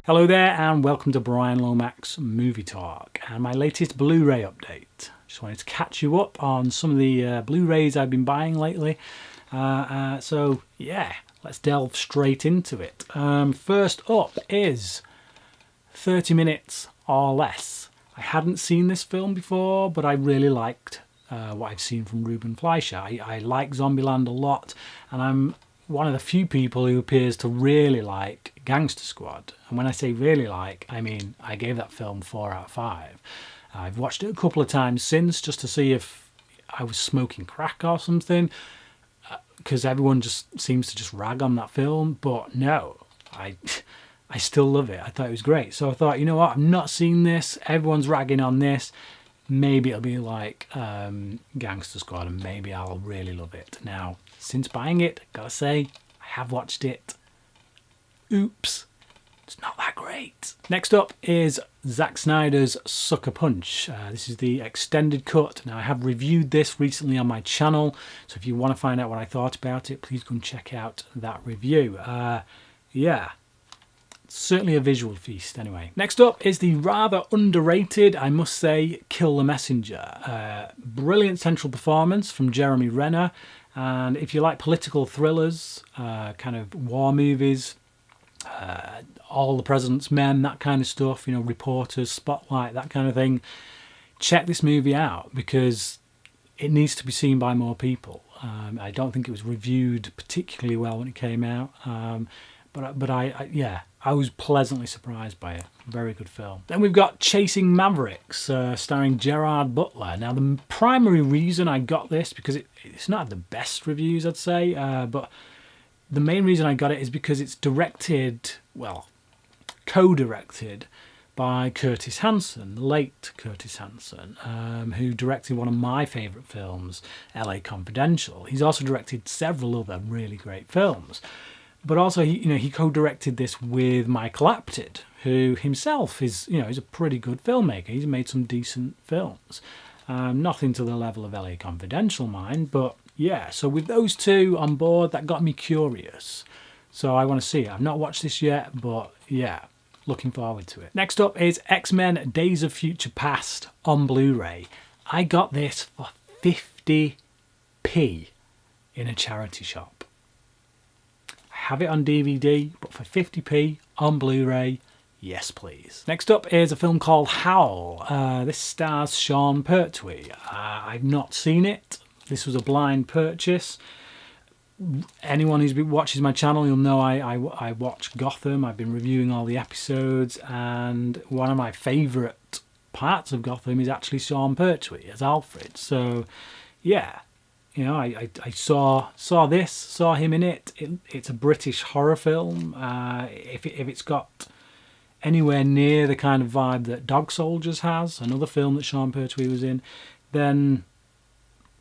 Hello there and welcome to Brian Lomax's Movie Talk and my latest Blu Ray update. Just wanted to catch you up on some of the Blu Rays I've been buying lately. So yeah, let's delve straight into it. First up is 30 Minutes or Less. I hadn't seen this film before, but I really liked what I've seen from Ruben Fleischer. I like Zombieland a lot, and I'm one of the few people who appears to really like Gangster Squad. And when I say really like, I mean I gave that film 4 out of 5. I've watched it a couple of times since just to see if I was smoking crack or something, because everyone just seems to just rag on that film. But no, I still love it. I thought it was great. So I thought, you know what, I've not seen this. Everyone's ragging on this. Maybe it'll be like Gangster Squad and maybe I'll really love it. Now, since buying it, gotta say, I have watched it. Oops, it's not that great. Next up is Zack Snyder's Sucker Punch. This is the extended cut. Now, I have reviewed this recently on my channel, so if you want to find out what I thought about it, please go and check out that review. Yeah. Certainly a visual feast anyway. Next up is the rather underrated, I must say, Kill the Messenger. Brilliant central performance from Jeremy Renner. And if you like political thrillers, kind of war movies, All the President's Men, that kind of stuff, you know, Reporters, Spotlight, that kind of thing, check this movie out because it needs to be seen by more people. I don't think it was reviewed particularly well when it came out. But I was pleasantly surprised by it. Very good film. Then we've got Chasing Mavericks, starring Gerard Butler. Now, the primary reason I got this, because it's not the best reviews, I'd say, but the main reason I got it is because it's directed, well, co-directed by Curtis Hanson, the late Curtis Hanson, who directed one of my favourite films, LA Confidential. He's also directed several other really great films. But also, he co-directed this with Michael Apted, who himself is a pretty good filmmaker. He's made some decent films. Nothing to the level of LA Confidential, mind, but yeah. So with those two on board, that got me curious. So I want to see it. I've not watched this yet, but yeah, looking forward to it. Next up is X-Men Days of Future Past on Blu-ray. I got this for 50p in a charity shop. Have it on DVD, but for 50p on Blu-ray, yes please. Next up is a film called Howl. This stars Sean Pertwee. I've not seen it. This was a blind purchase. Anyone who watches my channel, you'll know I watch Gotham. I've been reviewing all the episodes, and one of my favourite parts of Gotham is actually Sean Pertwee as Alfred. So, yeah. You know, I saw him in it. It's a British horror film. If it's got anywhere near the kind of vibe that Dog Soldiers has, another film that Sean Pertwee was in, then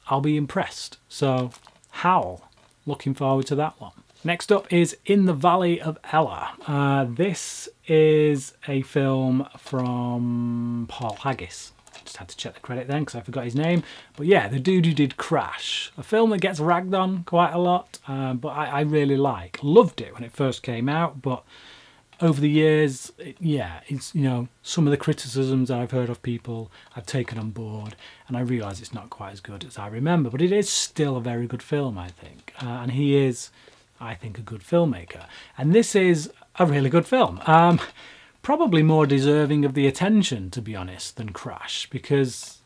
I'll be impressed. So, Howl. Looking forward to that one. Next up is In the Valley of Ella. This is a film from Paul Haggis. Just had to check the credit then because I forgot his name. But yeah, the dude who did Crash. A film that gets ragged on quite a lot, but I really like. Loved it when it first came out, but over the years, it's, some of the criticisms I've heard of people I've taken on board, and I realise it's not quite as good as I remember, but it is still a very good film, I think. And he is, I think, a good filmmaker. And this is a really good film. Probably more deserving of the attention, to be honest, than Crash, because,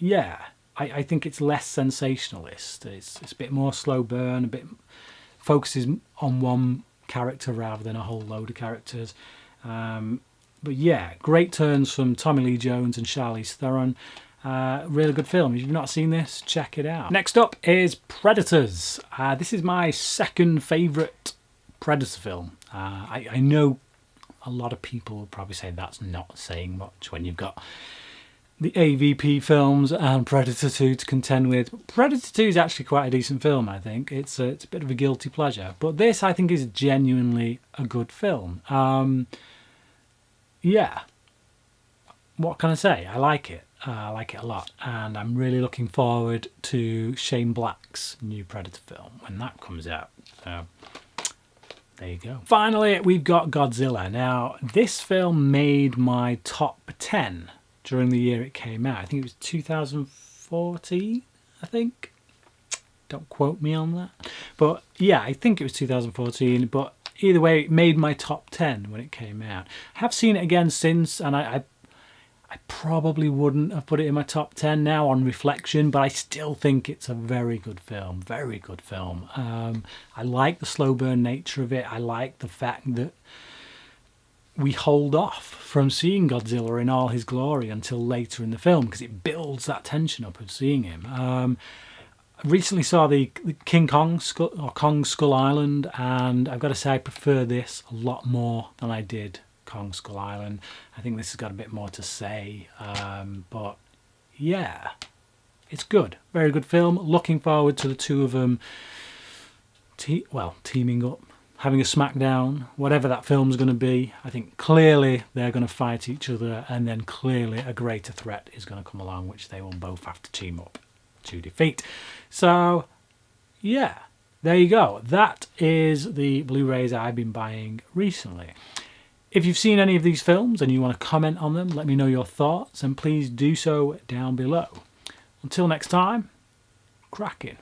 I think it's less sensationalist. It's a bit more slow burn, a bit focuses on one character rather than a whole load of characters. But yeah, great turns from Tommy Lee Jones and Charlize Theron. Really good film. If you've not seen this, check it out. Next up is Predators. This is my second favourite Predator film. I know a lot of people will probably say that's not saying much when you've got the AVP films and Predator 2 to contend with. Predator 2 is actually quite a decent film, I think. It's a bit of a guilty pleasure. But this, I think, is genuinely a good film. Yeah. What can I say? I like it. I like it a lot. And I'm really looking forward to Shane Black's new Predator film when that comes out. So, There you go. Finally, we've got Godzilla. Now, this film made my top 10 during the year it came out. I think it was 2014, I think. Don't quote me on that. But yeah, I think it was 2014. But either way, it made my top 10 when it came out. I have seen it again since, and I probably wouldn't have put it in my top 10 now on reflection, but I still think it's a very good film. Very good film. I like the slow burn nature of it. I like the fact that we hold off from seeing Godzilla in all his glory until later in the film, because it builds that tension up of seeing him. I recently saw the King Kong or Kong Skull Island, and I've got to say I prefer this a lot more than I did Kong Skull Island. I think this has got a bit more to say, but yeah, it's good. Very good film. Looking forward to the two of them teaming up, having a smackdown, whatever that film's going to be. I think clearly they're going to fight each other, and then clearly a greater threat is going to come along, which they will both have to team up to defeat. So yeah, there you go. That is the Blu-rays I've been buying recently. If you've seen any of these films and you want to comment on them, let me know your thoughts, and please do so down below. Until next time, cracking.